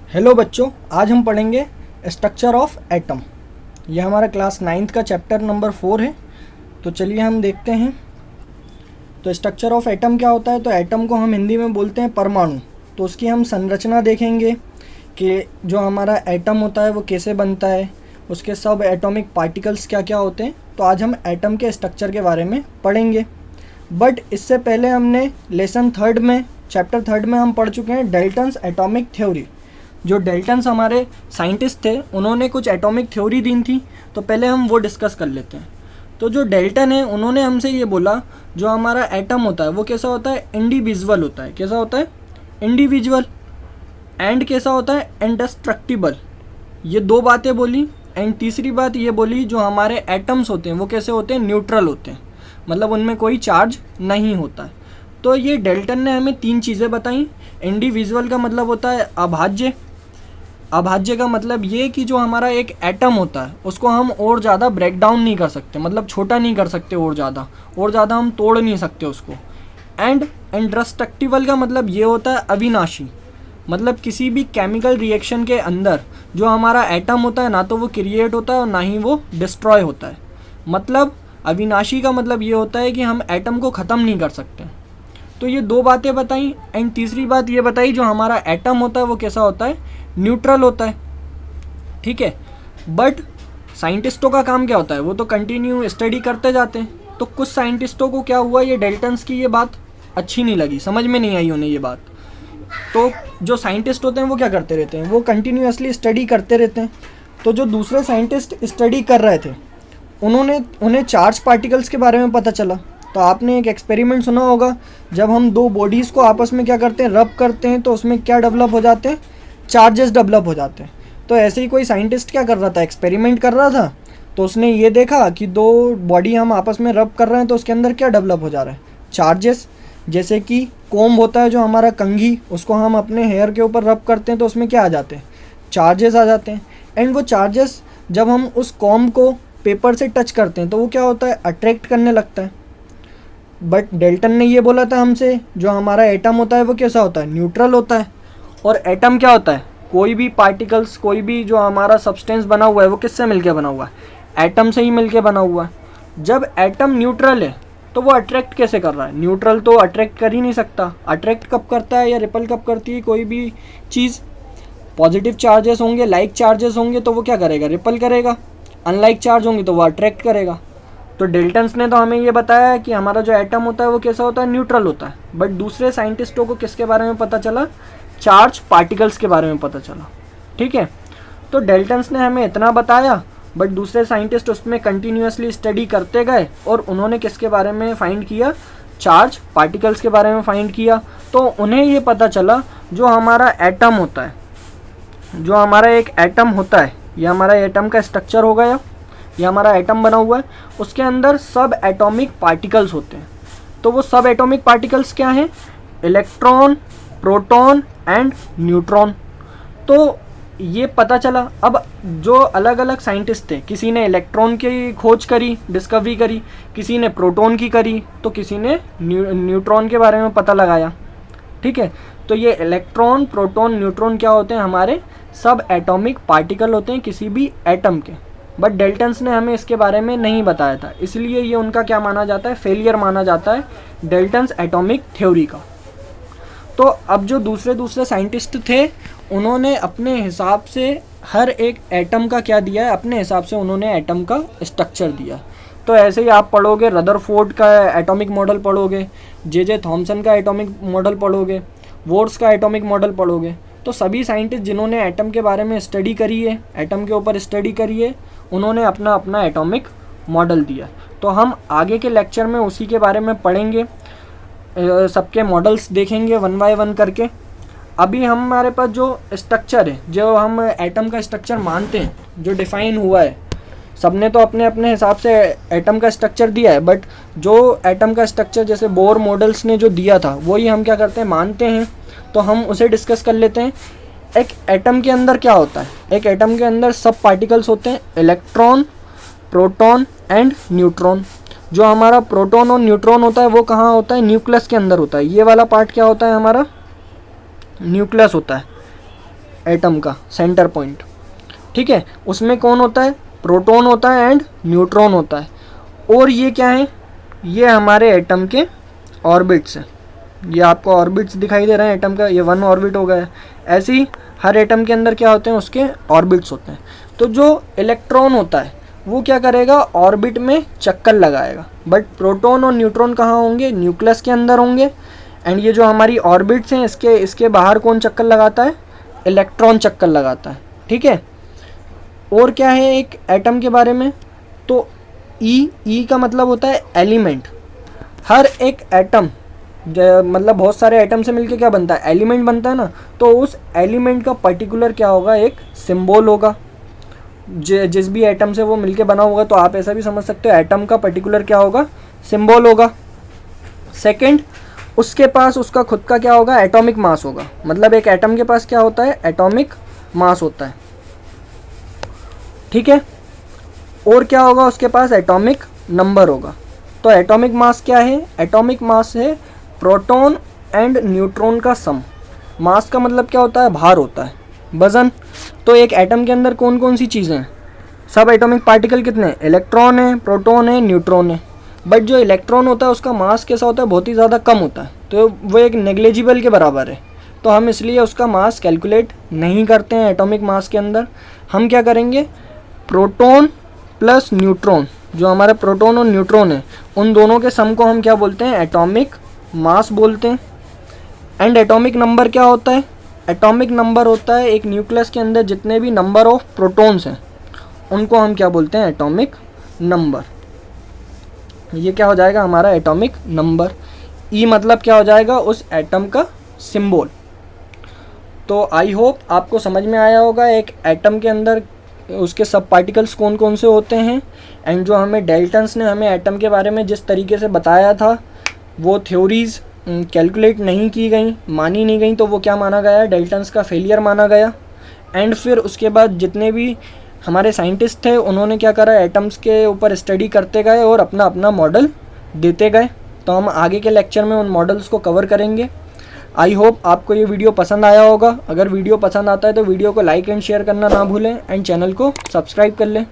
Hello बच्चों, आज हम पढ़ेंगे स्ट्रक्चर ऑफ एटम। यह हमारा क्लास 9th का चैप्टर नंबर 4 है। तो चलिए हम देखते हैं। तो स्ट्रक्चर ऑफ एटम क्या होता है? तो एटम को हम हिंदी में बोलते हैं परमाणु। तो उसकी हम संरचना देखेंगे कि जो हमारा एटम होता है वो कैसे बनता है, उसके सब एटॉमिक पार्टिकल्स क्या क्या होते हैं। तो आज हम एटम के स्ट्रक्चर के बारे में पढ़ेंगे। बट इससे पहले हमने लेसन 3 में, चैप्टर 3 में हम पढ़ चुके हैं डाल्टन्स एटॉमिक थ्योरी। जो डाल्टन्स हमारे साइंटिस्ट थे, उन्होंने कुछ एटॉमिक थ्योरी दी थी। तो पहले हम वो डिस्कस कर लेते हैं। तो जो डाल्टन है, उन्होंने हमसे ये बोला जो हमारा एटम होता है वो कैसा होता है? इंडिविजुअल होता है। कैसा होता है? इंडिविजुअल। एंड कैसा होता है? इंडेस्ट्रक्टिबल। ये दो बातें बोली। एंड तीसरी बात ये बोली जो हमारे एटम्स होते हैं वो कैसे होते हैं? न्यूट्रल होते हैं, मतलब उनमें कोई चार्ज नहीं होता है। तो ये डाल्टन ने हमें 3 चीज़ें बताई। इंडिविजुअल का मतलब होता है अभाज्य। अभाज्य का मतलब ये कि जो हमारा एक एटम होता है उसको हम और ज़्यादा ब्रेक डाउन नहीं कर सकते, मतलब छोटा नहीं कर सकते, और ज़्यादा हम तोड़ नहीं सकते उसको। एंड इंडेस्ट्रक्टिबल का मतलब ये होता है अविनाशी। मतलब किसी भी केमिकल रिएक्शन के अंदर जो हमारा एटम होता है ना तो वो क्रिएट होता है और ना ही वो डिस्ट्रॉय होता है। मतलब अविनाशी का मतलब ये होता है कि हम एटम को ख़त्म नहीं कर सकते। तो ये 2 बातें बताई। एंड तीसरी बात ये बताई जो हमारा एटम होता है वो कैसा होता है? न्यूट्रल होता है। ठीक है। बट साइंटिस्टों का काम क्या होता है? वो तो कंटिन्यू स्टडी करते जाते हैं। तो कुछ साइंटिस्टों को क्या हुआ, ये डाल्टन्स की ये बात अच्छी नहीं लगी, समझ में नहीं आई उन्हें ये बात। तो जो साइंटिस्ट होते हैं वो क्या करते रहते हैं? वो कंटिन्यूअसली स्टडी करते रहते हैं। तो जो दूसरे साइंटिस्ट स्टडी कर रहे थे उन्हें चार्ज पार्टिकल्स के बारे में पता चला। तो आपने एक एक्सपेरिमेंट सुना होगा, जब हम 2 बॉडीज़ को आपस में क्या करते हैं? रब करते हैं, तो उसमें क्या डेवलप हो जाते हैं? चार्जेस डेवलप हो जाते हैं। तो ऐसे ही कोई साइंटिस्ट क्या कर रहा था? एक्सपेरिमेंट कर रहा था। तो उसने ये देखा कि 2 बॉडी हम आपस में रब कर रहे हैं तो उसके अंदर क्या डेवलप हो जा रहा है? चार्जेस। जैसे कि कोम्ब होता है जो हमारा कंघी, उसको हम अपने हेयर के ऊपर रब करते हैं तो उसमें क्या आ जाते हैं? चार्जेस आ जाते हैं। एंड वो चार्जेस जब हम उस कोम्ब को पेपर से टच करते हैं तो वो क्या होता है? अट्रैक्ट करने लगता है। बट डाल्टन ने ये बोला था हमसे जो हमारा एटम होता है वो कैसा होता है? न्यूट्रल होता है। और एटम क्या होता है? कोई भी पार्टिकल्स, कोई भी जो हमारा सब्सटेंस बना हुआ है वो किससे मिलके बना हुआ है? एटम से ही मिलके बना हुआ है। जब एटम न्यूट्रल है तो वो अट्रैक्ट कैसे कर रहा है? न्यूट्रल तो अट्रैक्ट कर ही नहीं सकता। अट्रैक्ट कब करता है या रिपल कब करती है कोई भी चीज़? पॉजिटिव चार्जेस होंगे, लाइक चार्जेस होंगे तो वो क्या करेगा? रिपल करेगा। अनलाइक चार्ज होंगे तो वो अट्रैक्ट करेगा। तो डाल्टन्स ने तो हमें ये बताया कि हमारा जो एटम होता है वो कैसा होता है? न्यूट्रल होता है। बट दूसरे साइंटिस्टों को किसके बारे में पता चला? चार्ज पार्टिकल्स के बारे में पता चला। ठीक है। तो डाल्टन्स ने हमें इतना बताया, बट दूसरे साइंटिस्ट उसमें कंटिन्यूअसली स्टडी करते गए और उन्होंने किसके बारे में फाइंड किया? चार्ज पार्टिकल्स के बारे में फाइंड किया। तो उन्हें ये पता चला जो हमारा एटम होता है, जो हमारा एक एटम होता है, ये हमारा एटम का स्ट्रक्चर हो गया, ये हमारा एटम बना हुआ है, उसके अंदर सब एटॉमिक पार्टिकल्स होते हैं। तो वो सब एटॉमिक पार्टिकल्स क्या हैं? Electron, proton and neutron. तो ये पता चला। अब जो अलग अलग साइंटिस्ट थे, किसी ने इलेक्ट्रॉन की खोज करी, डिस्कवरी करी, किसी ने प्रोटॉन की करी, तो किसी ने न्यूट्रॉन के बारे में पता लगाया। ठीक है। तो ये इलेक्ट्रॉन, प्रोटॉन, न्यूट्रॉन क्या होते हैं? हमारे सब एटॉमिक पार्टिकल होते हैं किसी भी एटम के। बट डाल्टन्स ने हमें इसके बारे में नहीं बताया था, इसलिए ये उनका क्या माना जाता है? फेलियर माना जाता है डाल्टन्स एटॉमिक थ्योरी का। तो अब जो दूसरे साइंटिस्ट थे उन्होंने अपने हिसाब से हर एक एटम का क्या दिया है? अपने हिसाब से उन्होंने एटम का स्ट्रक्चर दिया। तो ऐसे ही आप पढ़ोगे, रदरफोर्ड का एटॉमिक मॉडल पढ़ोगे, जे थॉमसन का एटॉमिक मॉडल पढ़ोगे, वोर्स का एटॉमिक मॉडल पढ़ोगे। तो सभी साइंटिस्ट जिन्होंने एटम के बारे में स्टडी करी है, एटम के ऊपर स्टडी करी है, उन्होंने अपना अपना एटॉमिक मॉडल दिया। तो हम आगे के लेक्चर में उसी के बारे में पढ़ेंगे, सबके मॉडल्स देखेंगे 1 बाय 1 करके। अभी हमारे पास जो स्ट्रक्चर है, जो हम एटम का स्ट्रक्चर मानते हैं, जो डिफ़ाइन हुआ है, सबने तो अपने अपने हिसाब से एटम का स्ट्रक्चर दिया है। बट जो एटम का स्ट्रक्चर जैसे बोर मॉडल्स ने जो दिया था वही हम क्या करते हैं? मानते हैं। तो हम उसे डिस्कस कर लेते हैं। एक एटम के अंदर क्या होता है? एक एटम के अंदर सब पार्टिकल्स होते हैं, इलेक्ट्रॉन, प्रोटॉन एंड न्यूट्रॉन। जो हमारा प्रोटॉन और न्यूट्रॉन होता है वो कहाँ होता है? न्यूक्लियस के अंदर होता है। ये वाला पार्ट क्या होता है? हमारा न्यूक्लियस होता है। एटम का सेंटर पॉइंट, ठीक है। उसमें कौन होता है, प्रोटॉन होता है एंड न्यूट्रॉन होता है। और ये क्या है, ये हमारे एटम के ऑर्बिट्स हैं। ये आपको ऑर्बिट्स दिखाई दे रहे हैं एटम का, ये 1 ऑर्बिट हो गया है। ऐसे ही हर एटम के अंदर क्या होते हैं, उसके ऑर्बिट्स होते हैं। तो जो इलेक्ट्रॉन होता है वो क्या करेगा, ऑर्बिट में चक्कर लगाएगा। बट प्रोटॉन और न्यूट्रॉन कहाँ होंगे, न्यूक्लियस के अंदर होंगे। एंड ये जो हमारी ऑर्बिट्स हैं इसके बाहर कौन चक्कर लगाता है, इलेक्ट्रॉन चक्कर लगाता है, ठीक है। और क्या है एक एटम के बारे में, तो ई का मतलब होता है एलिमेंट। हर एक एटम मतलब बहुत सारे एटम से मिलके क्या बनता है, एलिमेंट बनता है ना। तो उस एलिमेंट का पर्टिकुलर क्या होगा, एक सिंबल होगा। जिस भी एटम से वो मिलके बना होगा, तो आप ऐसा भी समझ सकते हो एटम का पर्टिकुलर क्या होगा, सिंबल होगा। सेकंड, उसके पास उसका खुद का क्या होगा, एटॉमिक मास होगा। मतलब एक एटम के पास क्या होता है, एटॉमिक मास होता है, ठीक है। और क्या होगा, उसके पास एटॉमिक नंबर होगा। तो एटॉमिक मास क्या है, एटॉमिक मास है प्रोटॉन एंड न्यूट्रॉन का सम। मास का मतलब क्या होता है, भार होता है, वजन। तो एक एटम के अंदर कौन कौन सी चीज़ें हैं, सब एटॉमिक पार्टिकल कितने, इलेक्ट्रॉन है, प्रोटॉन है, न्यूट्रॉन है। बट जो इलेक्ट्रॉन होता है उसका मास कैसा होता है, बहुत ही ज़्यादा कम होता है। तो वो एक नेग्लिजिबल के बराबर है। तो हम इसलिए उसका मास कैलकुलेट नहीं करते हैं एटॉमिक मास के अंदर। हम क्या करेंगे, प्रोटॉन प्लस न्यूट्रॉन, जो हमारे प्रोटॉन और न्यूट्रॉन है, उन दोनों के सम को हम क्या बोलते हैं, एटॉमिक मास बोलते हैं। एंड एटॉमिक नंबर क्या होता है, एटॉमिक नंबर होता है एक न्यूक्लियस के अंदर जितने भी नंबर ऑफ प्रोटॉन्स हैं उनको हम क्या बोलते हैं, एटॉमिक नंबर। ये क्या हो जाएगा हमारा एटॉमिक नंबर। ई मतलब क्या हो जाएगा, उस एटम का सिंबल। तो आई होप आपको समझ में आया होगा एक एटम के अंदर उसके सब पार्टिकल्स कौन कौन से होते हैं। एंड जो हमें डेल्टन्स ने हमें एटम के बारे में जिस तरीके से बताया था, वो थ्योरीज़ कैलकुलेट नहीं की गई, मानी नहीं गई, तो वो क्या माना गया, डेल्टन्स का फेलियर माना गया। एंड फिर उसके बाद जितने भी हमारे साइंटिस्ट थे उन्होंने क्या करा, एटम्स के ऊपर स्टडी करते गए और अपना अपना मॉडल देते गए। तो हम आगे के लेक्चर में उन मॉडल्स को कवर करेंगे। आई होप आपको ये वीडियो पसंद आया होगा। अगर वीडियो पसंद आता है तो वीडियो को लाइक एंड शेयर करना ना भूलें एंड चैनल को सब्सक्राइब कर लें।